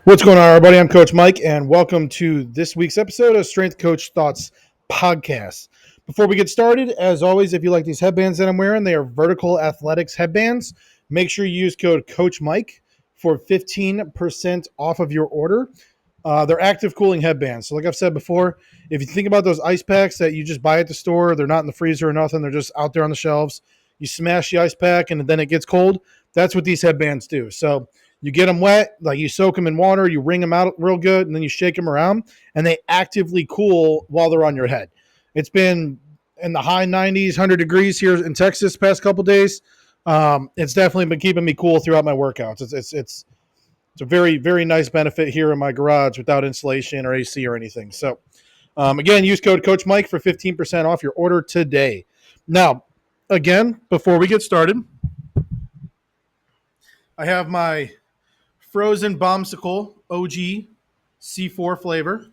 What's going on, everybody? I'm Coach Mike, and welcome to this week's episode of Strength Coach Thoughts Podcast. Before we get started, as always, if you like these headbands that I'm wearing, they are Vertical Athletics headbands. Make sure you use code Coach Mike for 15% off of your order. They're active cooling headbands. So like I've said before, if you think about those ice packs that you just buy at the store, they're not in the freezer or nothing. They're just out there on the shelves. You smash the ice pack and then it gets cold. That's what these headbands do. So you get them wet, like you soak them in water, you wring them out real good, and then you shake them around, and they actively cool while they're on your head. It's been in the high 90s, 100 degrees here in Texas past couple days. It's definitely been keeping me cool throughout my workouts. It's a very, very nice benefit here in my garage without insulation or AC or anything. So, again, use code Coach Mike for 15% off your order today. Now, again, before we get started, I have my frozen bombsicle OG C4 flavor.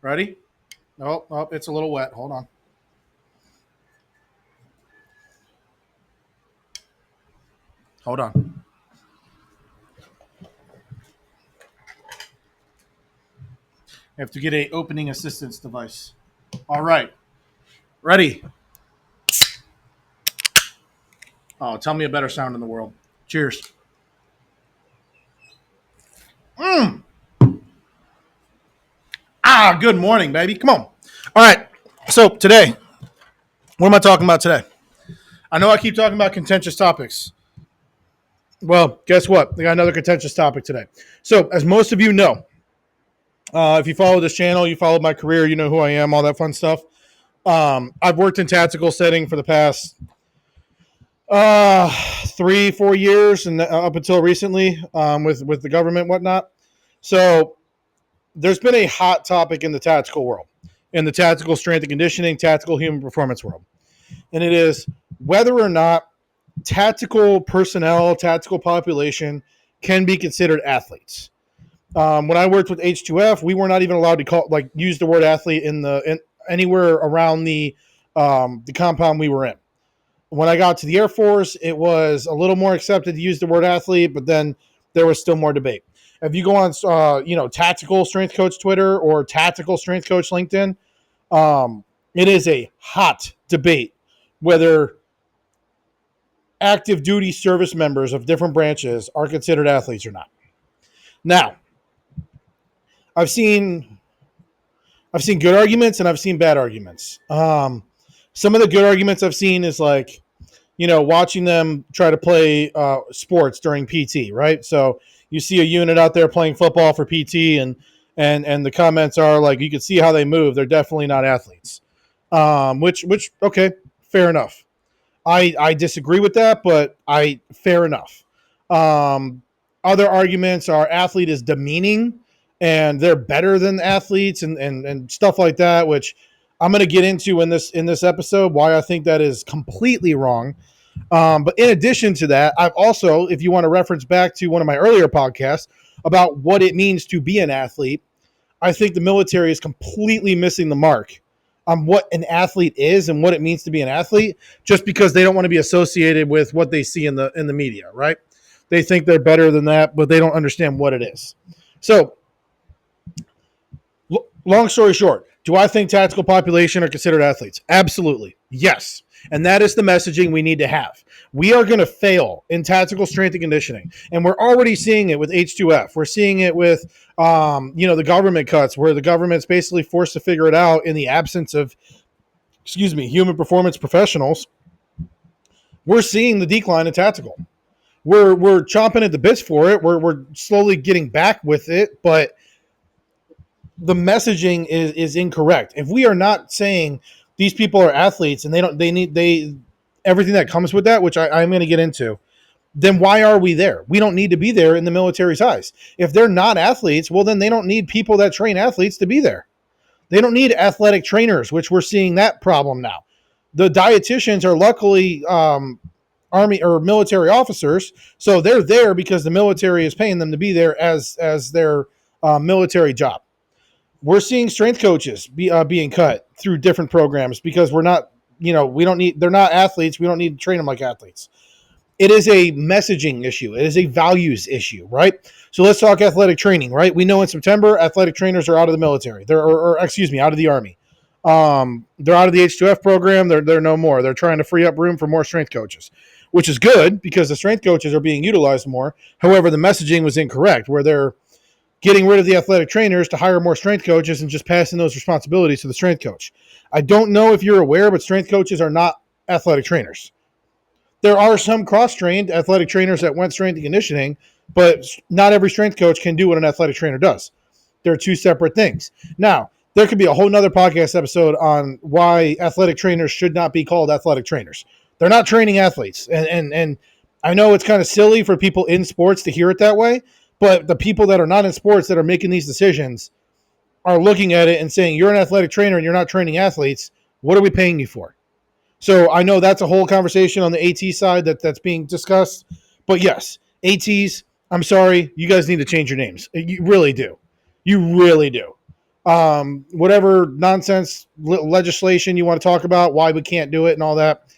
Ready? Oh, it's a little wet. Hold on. Hold on. I have to get a opening assistance device. All right. Ready? Oh, tell me a better sound in the world. Cheers. Good morning, baby. Come on. All right. So today, what am I talking about today? I know I keep talking about contentious topics. Well, guess what? We got another contentious topic today. So, as most of you know, if you follow this channel, you follow my career, you know who I am, all that fun stuff. I've worked in tactical setting for the past 3-4 years, and up until recently, with the government and whatnot. So, there's been a hot topic in the tactical world, in the tactical strength and conditioning, tactical human performance world, and it is whether or not tactical personnel, tactical population can be considered athletes. When I worked with H2F, we were not even allowed to use the word athlete in anywhere around the compound we were in. When I got to the Air Force, it was a little more accepted to use the word athlete, but then there was still more debate. If you go on, tactical strength coach Twitter or tactical strength coach LinkedIn, it is a hot debate whether active duty service members of different branches are considered athletes or not. Now, I've seen good arguments and I've seen bad arguments. Some of the good arguments I've seen is watching them try to play sports during PT, right? So you see a unit out there playing football for PT, and the comments are like, you can see how they move. They're definitely not athletes. Which okay, fair enough. I disagree with that, but fair enough. Other arguments are athlete is demeaning and they're better than athletes and stuff like that, which I'm going to get into in this episode, why I think that is completely wrong. But in addition to that, I've also, if you want to reference back to one of my earlier podcasts about what it means to be an athlete, I think the military is completely missing the mark on what an athlete is and what it means to be an athlete, just because they don't want to be associated with what they see in the media, right? They think they're better than that, but they don't understand what it is. So, long story short, do I think tactical population are considered athletes? Absolutely. Yes. And that is the messaging we need to have. We are going to fail in tactical strength and conditioning. And we're already seeing it with H2F. We're seeing it with, the government cuts, where the government's basically forced to figure it out in the absence of, human performance professionals. We're seeing the decline in tactical. We're chomping at the bits for it. We're slowly getting back with it, but the messaging is incorrect. If we are not saying these people are athletes and they need everything that comes with that, which I'm going to get into, then why are we there? We don't need to be there in the military's eyes. If they're not athletes, well, then they don't need people that train athletes to be there. They don't need athletic trainers, which we're seeing that problem now. The dietitians are luckily Army or military officers, so they're there because the military is paying them to be there as their military job. We're seeing strength coaches being cut through different programs because we're not, they're not athletes. We don't need to train them like athletes. It is a messaging issue. It is a values issue, right? So let's talk athletic training, right? We know in September, athletic trainers are out of the military. Out of the Army. They're out of the H2F program. They're no more. They're trying to free up room for more strength coaches, which is good because the strength coaches are being utilized more. However, the messaging was incorrect, where they're getting rid of the athletic trainers to hire more strength coaches and just passing those responsibilities to the strength coach. I don't know if you're aware, but strength coaches are not athletic trainers. There are some cross-trained athletic trainers that went strength and conditioning, but not every strength coach can do what an athletic trainer does. They're two separate things. Now, there could be a whole nother podcast episode on why athletic trainers should not be called athletic trainers. They're not training athletes. And I know it's kind of silly for people in sports to hear it that way, but the people that are not in sports that are making these decisions are looking at it and saying, you're an athletic trainer and you're not training athletes. What are we paying you for? So I know that's a whole conversation on the AT side that's being discussed. But yes, ATs, I'm sorry, you guys need to change your names. You really do. You really do. Whatever nonsense legislation you want to talk about, why we can't do it and all that.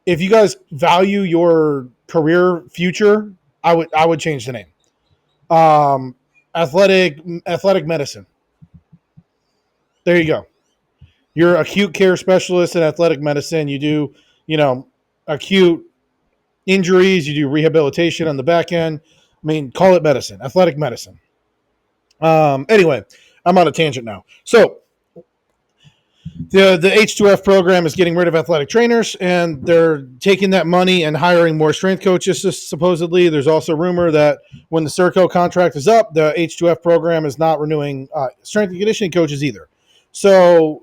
If you guys value your career future, I would change the name. Athletic medicine. There you go. You're acute care specialist in athletic medicine. You do, acute injuries. You do rehabilitation on the back end. I mean, call it medicine, athletic medicine. Anyway, I'm on a tangent now. So the H2F program is getting rid of athletic trainers, and they're taking that money and hiring more strength coaches, supposedly. There's also rumor that when the Serco contract is up, the H2F program is not renewing strength and conditioning coaches either. So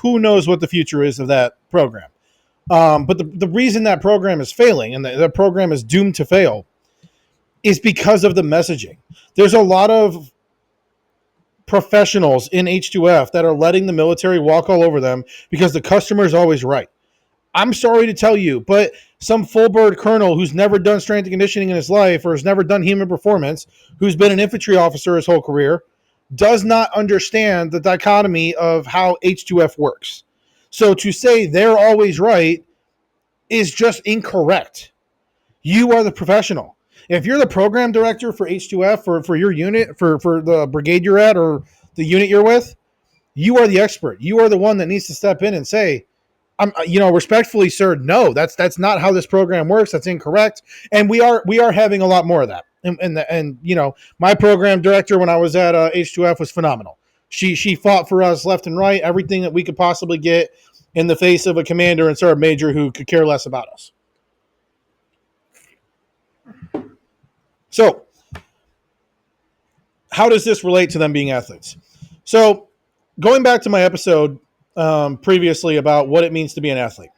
who knows what the future is of that program. But the reason that program is failing and the program is doomed to fail is because of the messaging. There's a lot of professionals in H2F that are letting the military walk all over them because the customer is always right. I'm sorry to tell you, but some full bird colonel who's never done strength and conditioning in his life or has never done human performance, who's been an infantry officer his whole career, does not understand the dichotomy of how H2F works. So to say they're always right is just incorrect. You are the professional. If you're the program director for H2F for your unit, for the brigade you're at or the unit you're with, you are the expert. You are the one that needs to step in and say, respectfully, sir, no, that's not how this program works. That's incorrect. And we are having a lot more of that. And my program director when I was at H2F was phenomenal. She fought for us left and right, everything that we could possibly get in the face of a commander and sergeant major who could care less about us. So, how does this relate to them being athletes? So, going back to my episode previously about what it means to be an athlete.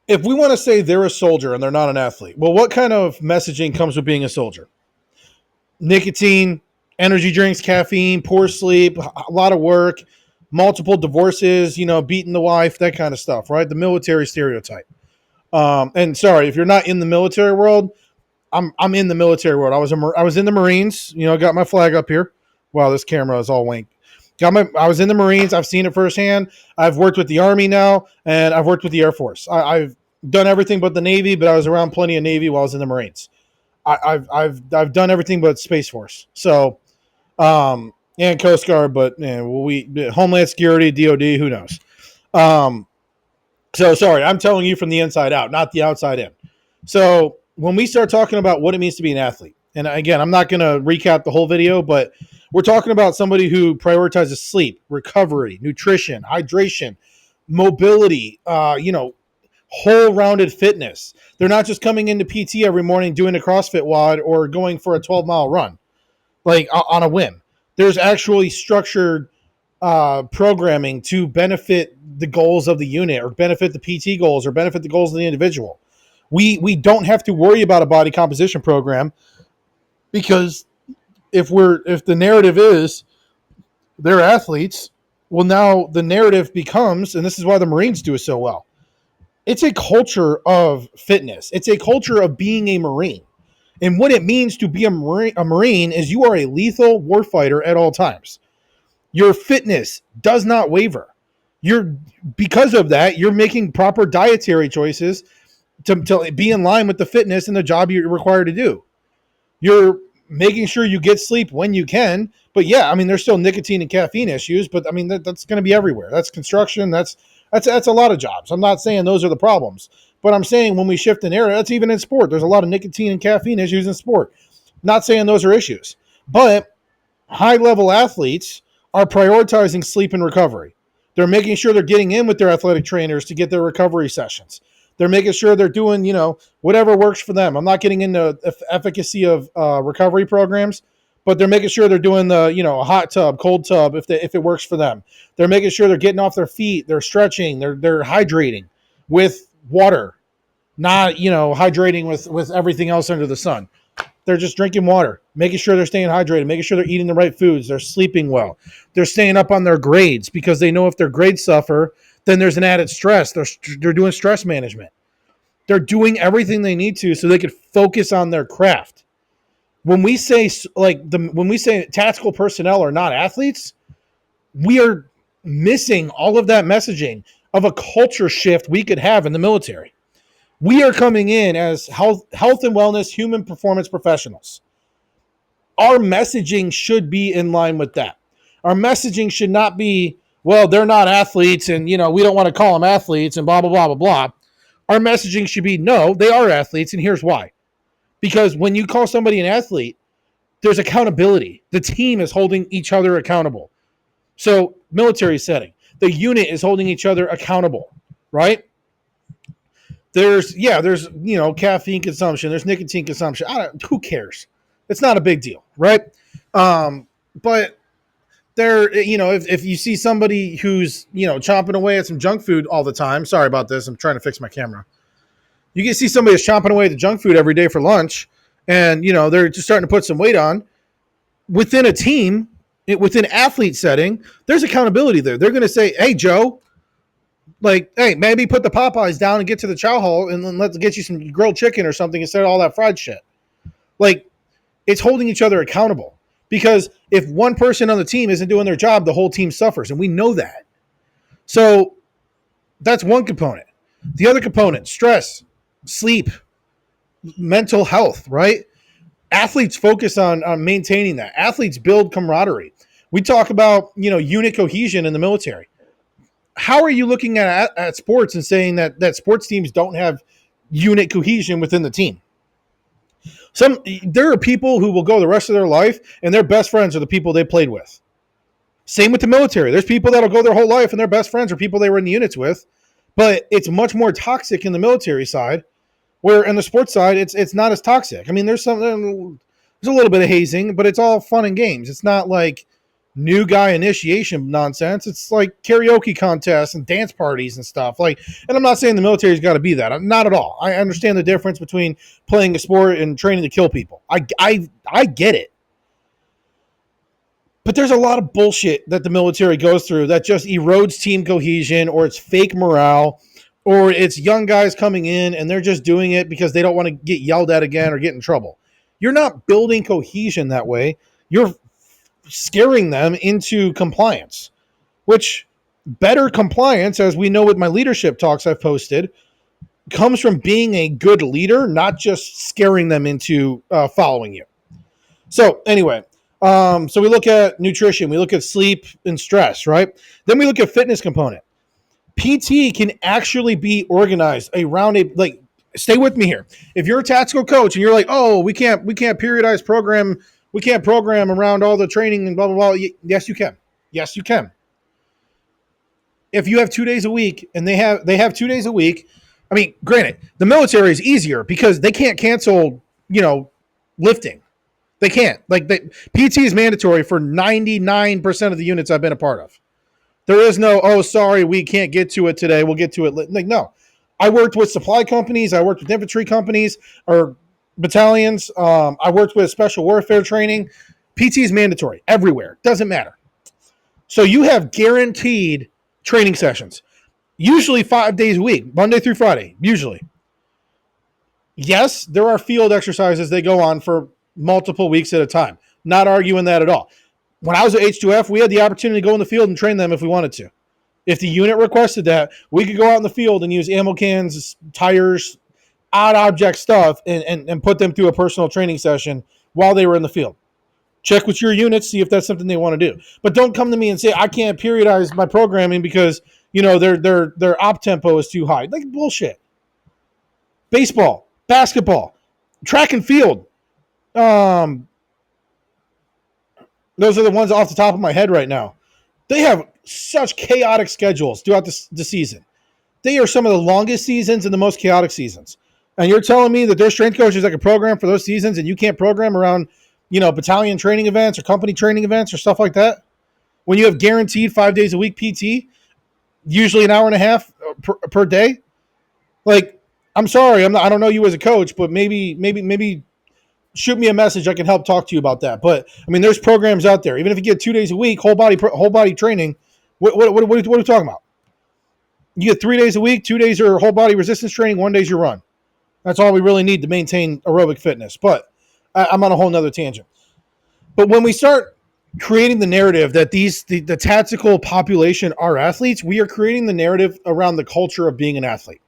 If we want to say they're a soldier and they're not an athlete, well, what kind of messaging comes with being a soldier? Nicotine, energy drinks, caffeine, poor sleep, a lot of work, multiple divorces, beating the wife, that kind of stuff, right? The military stereotype. And sorry, if you're not in the military world, I'm in the military world. I was in the Marines, got my flag up here. Wow, this camera is all wank. I was in the Marines. I've seen it firsthand. I've worked with the Army now, and I've worked with the Air Force. I've done everything but the Navy, but I was around plenty of Navy while I was in the Marines. I've done everything but Space Force. So, and Coast Guard, but Homeland Security, DOD, who knows? So sorry, I'm telling you from the inside out, not the outside in. So when we start talking about what it means to be an athlete, and again, I'm not going to recap the whole video, but we're talking about somebody who prioritizes sleep, recovery, nutrition, hydration, mobility, whole-rounded fitness. They're not just coming into PT every morning doing a CrossFit WOD or going for a 12-mile run, like on a whim. There's actually structured programming to benefit the goals of the unit or benefit the PT goals or benefit the goals of the individual. We don't have to worry about a body composition program because if the narrative is they're athletes, well, now the narrative becomes, and this is why the Marines do it so well, it's a culture of fitness. It's a culture of being a Marine. And what it means to be a Marine is you are a lethal warfighter at all times. Your fitness does not waver. You're because of that, you're making proper dietary choices to be in line with the fitness and the job you're required to do. You're making sure you get sleep when you can. But yeah, I mean, there's still nicotine and caffeine issues, but I mean, that's going to be everywhere. That's construction. That's a lot of jobs. I'm not saying those are the problems, but I'm saying when we shift an area, that's even in sport. There's a lot of nicotine and caffeine issues in sport. Not saying those are issues, but high level athletes are prioritizing sleep and recovery. They're making sure they're getting in with their athletic trainers to get their recovery sessions. They're making sure they're doing, whatever works for them. I'm not getting into efficacy of recovery programs, but they're making sure they're doing the, hot tub, cold tub if it works for them. They're making sure they're getting off their feet, they're stretching, they're hydrating with water, not, hydrating with everything else under the sun. They're just drinking water, making sure they're staying hydrated, making sure they're eating the right foods, they're sleeping well. They're staying up on their grades because they know if their grades suffer, then there's an added stress. They're doing stress management. They're doing everything they need to so they could focus on their craft. When we say tactical personnel are not athletes, we are missing all of that messaging of a culture shift we could have in the military. We are coming in as health and wellness, human performance professionals. Our messaging should be in line with that. Our messaging should not be, well, they're not athletes and, we don't want to call them athletes and blah, blah, blah, blah, blah. Our messaging should be, no, they are athletes, and here's why. Because when you call somebody an athlete, there's accountability. The team is holding each other accountable. So, military setting, the unit is holding each other accountable, right? There's caffeine consumption, there's nicotine consumption. Who cares? It's not a big deal, right? But there, if you see somebody who's, chomping away at some junk food all the time, sorry about this, I'm trying to fix my camera. You can see somebody that's chomping away at the junk food every day for lunch, and, they're just starting to put some weight on. Within a team, within athlete setting, there's accountability there. They're going to say, hey, Joe, hey, maybe put the Popeyes down and get to the chow hall and then let's get you some grilled chicken or something instead of all that fried shit. It's holding each other accountable. Because if one person on the team isn't doing their job, the whole team suffers, and we know that. So that's one component. The other component, stress, sleep, mental health, right? Athletes focus on maintaining that. Athletes build camaraderie. We talk about, unit cohesion in the military. How are you looking at sports and saying that sports teams don't have unit cohesion within the team? There are people who will go the rest of their life and their best friends are the people they played with. Same with the military. There's people that'll go their whole life and their best friends are people they were in the units with, but it's much more toxic in the military side, where in the sports side, it's not as toxic. I mean, there's a little bit of hazing, but it's all fun and games. It's not like new guy initiation nonsense. It's like karaoke contests and dance parties and stuff. And I'm not saying the military's got to be that. Not at all. I understand the difference between playing a sport and training to kill people. I get it. But there's a lot of bullshit that the military goes through that just erodes team cohesion, or it's fake morale, or it's young guys coming in and they're just doing it because they don't want to get yelled at again or get in trouble. You're not building cohesion that way. You're scaring them into compliance, which better compliance, as we know with my leadership talks I've posted, comes from being a good leader, not just scaring them into following you. So anyway, so we look at nutrition, we look at sleep and stress, right? Then we look at fitness component. PT can actually be organized around stay with me here. If you're a tactical coach and you're like, oh, we can't periodize program, we can't program around all the training and blah, blah, blah. Yes, you can. Yes, you can. If you have 2 days a week and they have 2 days a week, I mean, granted, the military is easier because they can't cancel, lifting. They can't. PT is mandatory for 99% of the units I've been a part of. There is no, oh, sorry, we can't get to it today. We'll get to it. No. I worked with supply companies. I worked with infantry companies or battalions. I worked with special warfare training. PT is mandatory everywhere. Doesn't matter. So you have guaranteed training sessions, usually 5 days a week, Monday through Friday, usually. Yes, there are field exercises they go on for multiple weeks at a time. Not arguing that at all. When I was at H2F, we had the opportunity to go in the field and train them if we wanted to. If the unit requested that, we could go out in the field and use ammo cans, tires, odd object stuff, and put them through a personal training session while they were in the field. Check with your units, see if that's something they want to do. But don't come to me and say I can't periodize my programming because their op tempo is too high. Like bullshit. Baseball, basketball, track and field. Those are the ones off the top of my head right now. They have such chaotic schedules throughout the season. They are some of the longest seasons and the most chaotic seasons. And you're telling me that there's strength coaches that can program for those seasons and you can't program around, battalion training events or company training events or stuff like that? When you have guaranteed 5 days a week PT, usually an hour and a half per day? Like, I'm sorry, I don't know you as a coach, but maybe shoot me a message. I can help talk to you about that. But I mean, there's programs out there. Even if you get 2 days a week, whole body training. What are we talking about? You get 3 days a week, 2 days are whole body resistance training, 1 day's your run. That's all we really need to maintain aerobic fitness. But I'm on a whole nother tangent. But when we start creating the narrative that the tactical population are athletes, we are creating the narrative around the culture of being an athlete.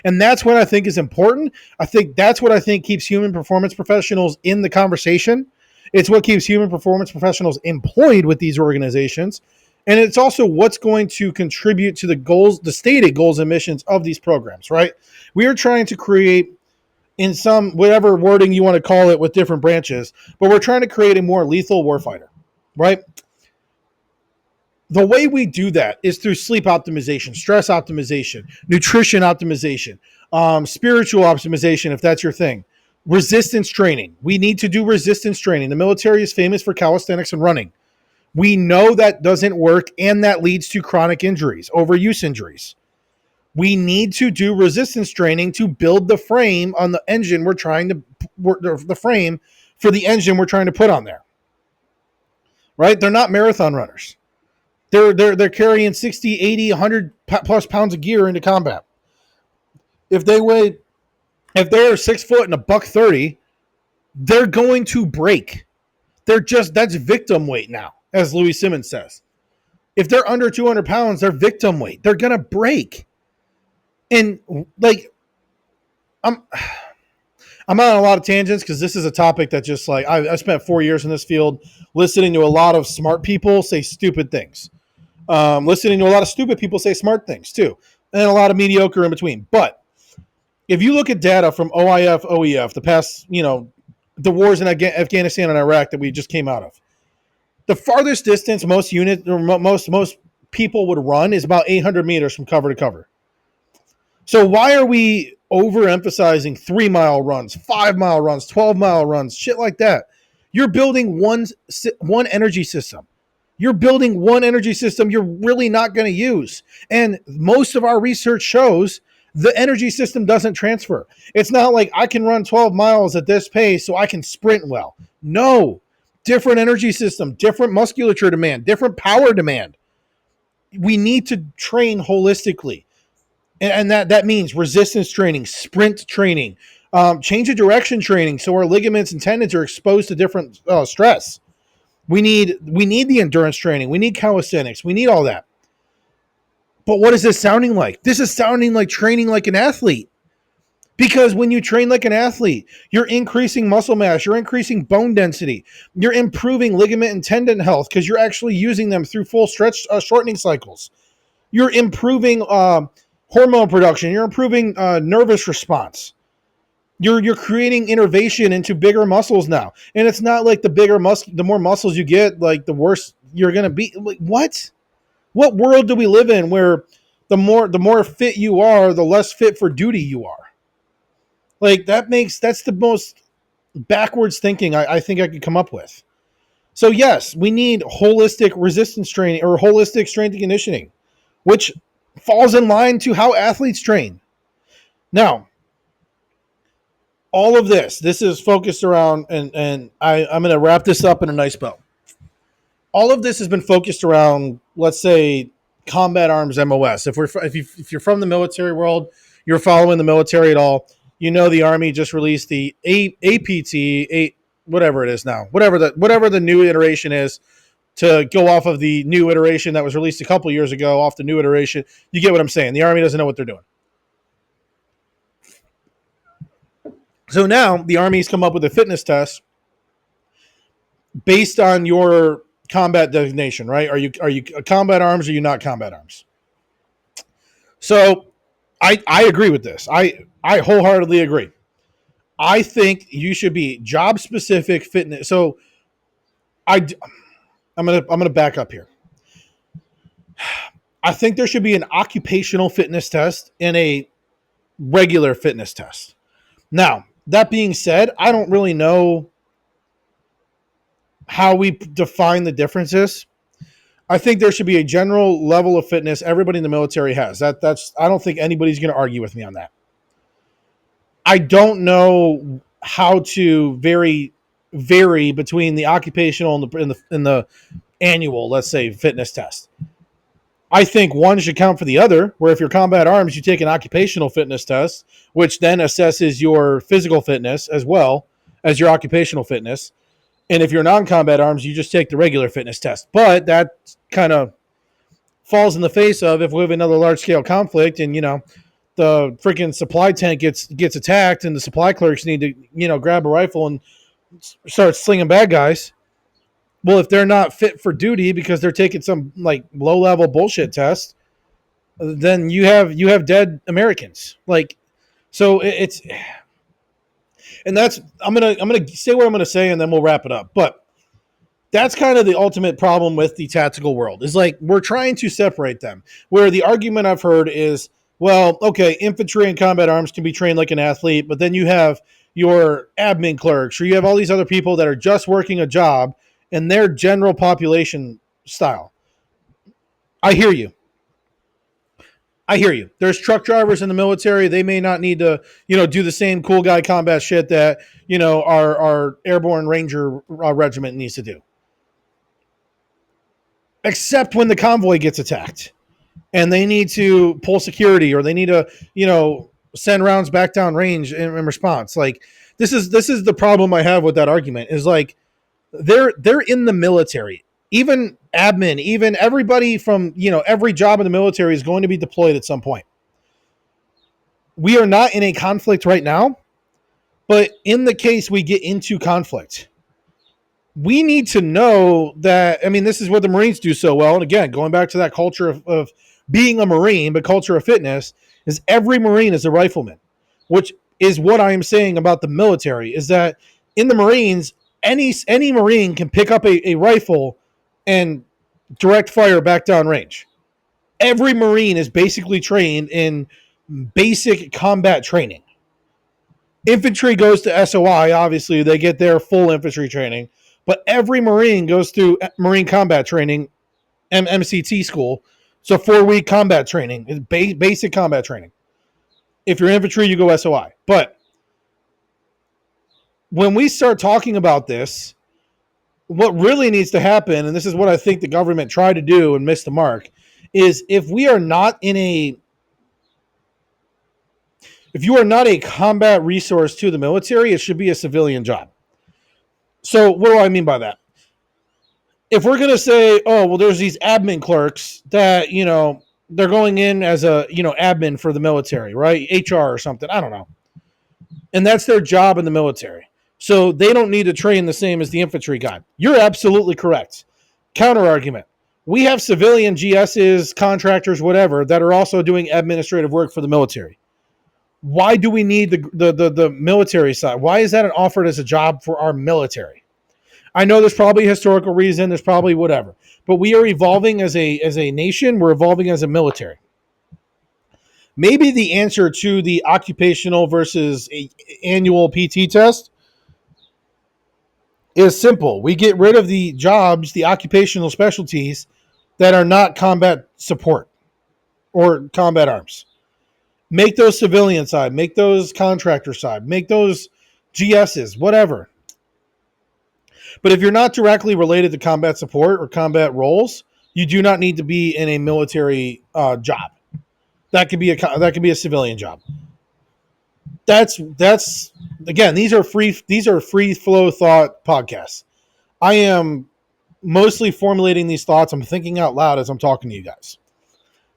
And that's what I think is important. I think that's what I think keeps human performance professionals in the conversation. It's what keeps human performance professionals employed with these organizations. And it's also what's going to contribute to the goals, the stated goals and missions of these programs, right? We are trying to create, in some, whatever wording you want to call it with different branches, but we're trying to create a more lethal warfighter, right? The way we do that is through sleep optimization, stress optimization, nutrition optimization, spiritual optimization, if that's your thing. Resistance training. We need to do resistance training. The military is famous for calisthenics and running. We know that doesn't work, and that leads to chronic injuries, overuse injuries. We need to do resistance training to build the frame on the engine the frame for the engine we're trying to put on there. Right? They're not marathon runners. They're carrying 60, 80, 100 plus pounds of gear into combat. If they're 6 foot and $130, they're going to break. That's victim weight now, as Louis Simmons says. If they're under 200 pounds, they're victim weight. They're going to break. And like, I'm on a lot of tangents because this is a topic that just like, I spent 4 years in this field listening to a lot of smart people say stupid things. Listening to a lot of stupid people say smart things too, and a lot of mediocre in between. But if you look at data from OIF, OEF, the past, the wars in Afghanistan and Iraq that we just came out of, the farthest distance most people would run is about 800 meters from cover to cover. So why are we overemphasizing 3-mile runs, 5-mile runs, 12-mile runs, shit like that? You're building one energy system. You're building one energy system you're really not going to use. And most of our research shows the energy system doesn't transfer. It's not like I can run 12 miles at this pace so I can sprint well. No. Different energy system, different musculature demand, different power demand. We need to train holistically. And that means resistance training, sprint training, change of direction training so our ligaments and tendons are exposed to different stress. We need the endurance training. We need calisthenics. We need all that. But what is this sounding like? This is sounding like training like an athlete. Because when you train like an athlete, you're increasing muscle mass, you're increasing bone density, you're improving ligament and tendon health because you're actually using them through full stretch shortening cycles. You're improving hormone production. You're improving nervous response. You're creating innervation into bigger muscles now. And it's not like the more muscles you get, like the worse you're going to be. Like, what? What world do we live in where the more fit you are, the less fit for duty you are? Like that's the most backwards thinking I think I could come up with. So yes, we need holistic resistance training or holistic strength and conditioning, which falls in line to how athletes train. Now, all of this is focused around, and I'm going to wrap this up in a nice bow. All of this has been focused around, let's say, combat arms MOS. If you're from the military world, you're following the military at all, you know the Army just released the APT, whatever it is now, whatever the new iteration is. to go off of the new iteration that was released a couple years ago, off the new iteration. You get what I'm saying. The Army doesn't know what they're doing. So now the Army's come up with a fitness test based on your combat designation, right? Are you combat arms or are you not combat arms? So I agree with this. I wholeheartedly agree. I think you should be job specific fitness. So I'm gonna back up here. I think there should be an occupational fitness test and a regular fitness test. Now, that being said, I don't really know how we define the differences. I think there should be a general level of fitness everybody in the military has. That's I don't think anybody's going to argue with me on that. I don't know how to vary between the occupational and the annual, let's say, fitness test. I think one should count for the other, where if you're combat arms, you take an occupational fitness test, which then assesses your physical fitness as well as your occupational fitness. And if you're non-combat arms, you just take the regular fitness test. But that kind of falls in the face of if we have another large-scale conflict and, the freaking supply tank gets attacked and the supply clerks need to, grab a rifle and start slinging bad guys. Well, if they're not fit for duty because they're taking some like low-level bullshit test, then you have dead Americans. So it's, and that's I'm gonna say what I'm gonna say and then we'll wrap it up. But that's kind of the ultimate problem with the tactical world is like we're trying to separate them. Where the argument I've heard is, well, okay, infantry and combat arms can be trained like an athlete, but then you have your admin clerks or you have all these other people that are just working a job and their general population style. I hear you. There's truck drivers in the military. They may not need to, do the same cool guy combat shit that, our airborne ranger regiment needs to do. Except when the convoy gets attacked and they need to pull security or they need to, send rounds back down range in response. Like this is the problem I have with that argument is like they're in the military. Even admin, even everybody from, every job in the military is going to be deployed at some point. We are not in a conflict right now, but in the case we get into conflict, we need to know that, this is what the Marines do so well. And again, going back to that culture of being a Marine, but culture of fitness is every Marine is a rifleman, which is what I am saying about the military is that in the Marines, any Marine can pick up a rifle and direct fire back down range. Every Marine is basically trained in basic combat training. Infantry goes to SOI, obviously they get their full infantry training, but every Marine goes through Marine combat training, MCT school. So 4-week combat training, basic combat training. If you're infantry, you go SOI. But when we start talking about this, what really needs to happen, and this is what I think the government tried to do and missed the mark, is if you are not a combat resource to the military, it should be a civilian job. So what do I mean by that? If we're going to say, oh, well, there's these admin clerks that, they're going in as a, admin for the military, right? HR or something. I don't know. And that's their job in the military. So they don't need to train the same as the infantry guy. You're absolutely correct. Counter argument. We have civilian GSs, contractors, whatever, that are also doing administrative work for the military. Why do we need the military side? Why is that offered as a job for our military? I know there's probably a historical reason. There's probably whatever. But we are evolving as a nation. We're evolving as a military. Maybe the answer to the occupational versus annual PT test is simple. We get rid of the jobs, the occupational specialties that are not combat support or combat arms. Make those civilian side, make those contractor side, make those GSs, whatever. But if you're not directly related to combat support or combat roles, you do not need to be in a military job. That could be a civilian job. That's again, these are free flow thought podcasts. I am mostly formulating these thoughts. I'm thinking out loud as I'm talking to you guys.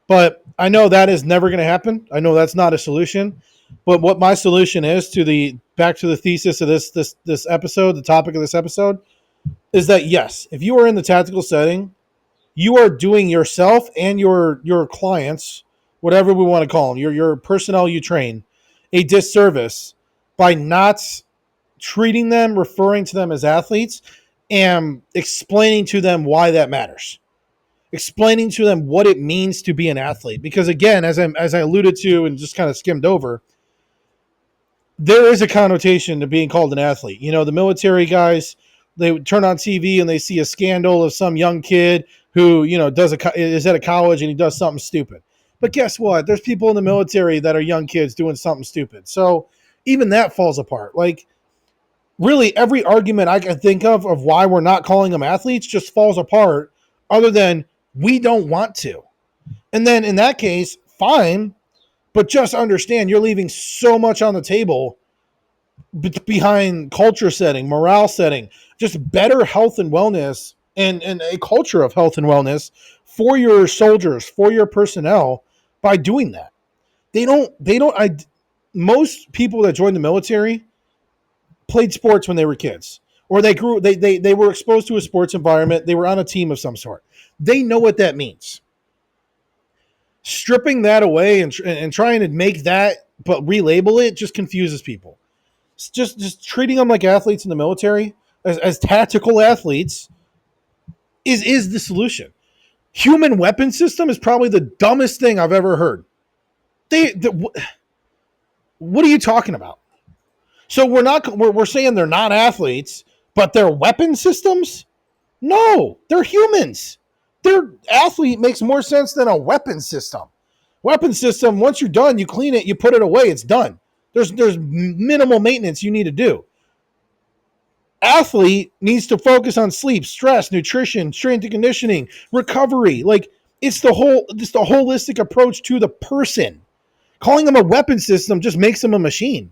But I know that is never going to happen. I know that's not a solution. But what my solution is to the back to the thesis of this episode, the topic of this episode, is that yes, if you are in the tactical setting, you are doing yourself and your clients, whatever we want to call them, your personnel you train, a disservice by not treating them, referring to them as athletes, and explaining to them why that matters. Explaining to them what it means to be an athlete. Because again, as I alluded to and just kind of skimmed over, there is a connotation to being called an athlete. You know, the military guys, they turn on TV and they see a scandal of some young kid who, you know, is at a college and he does something stupid. But guess what? There's people in the military that are young kids doing something stupid. So even that falls apart. Like, really, every argument I can think of why we're not calling them athletes just falls apart, other than we don't want to. And then in that case, fine, but just understand you're leaving so much on the table behind culture setting, morale setting, just better health and wellness and a culture of health and wellness for your soldiers, for your personnel by doing that. Most people that join the military played sports when they were kids, or they were exposed to a sports environment. They were on a team of some sort. They know what that means. Stripping that away and trying to make that but relabel it just confuses people. Just treating them like athletes in the military as tactical athletes is the solution. Human weapon system is probably the dumbest thing I've ever heard. What are you talking about? So we're saying they're not athletes, but they're weapon systems? No, they're humans. Their athlete makes more sense than a weapon system. Weapon system, once you're done, you clean it, you put it away, it's done. There's minimal maintenance you need to do. Athlete needs to focus on sleep, stress, nutrition, strength and conditioning, recovery. Like, it's the holistic approach to the person. Calling them a weapon system just makes them a machine.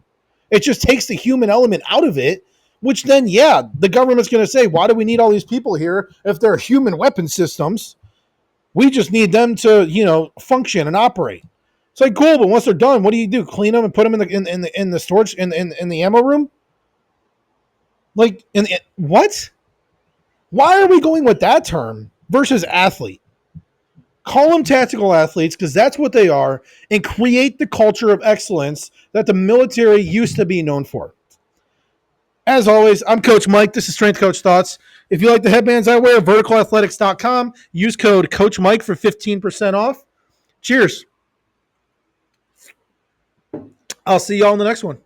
It just takes the human element out of it, which then, yeah, the government's going to say, why do we need all these people here if they're human weapon systems? We just need them to, you know, function and operate. It's like, cool, but once they're done, what do you do? Clean them and put them in the storage in the ammo room? Like, what? Why are we going with that term versus athlete? Call them tactical athletes because that's what they are, and create the culture of excellence that the military used to be known for. As always, I'm Coach Mike. This is Strength Coach Thoughts. If you like the headbands I wear, verticalathletics.com. Use code Coach Mike for 15% off. Cheers. I'll see y'all in the next one.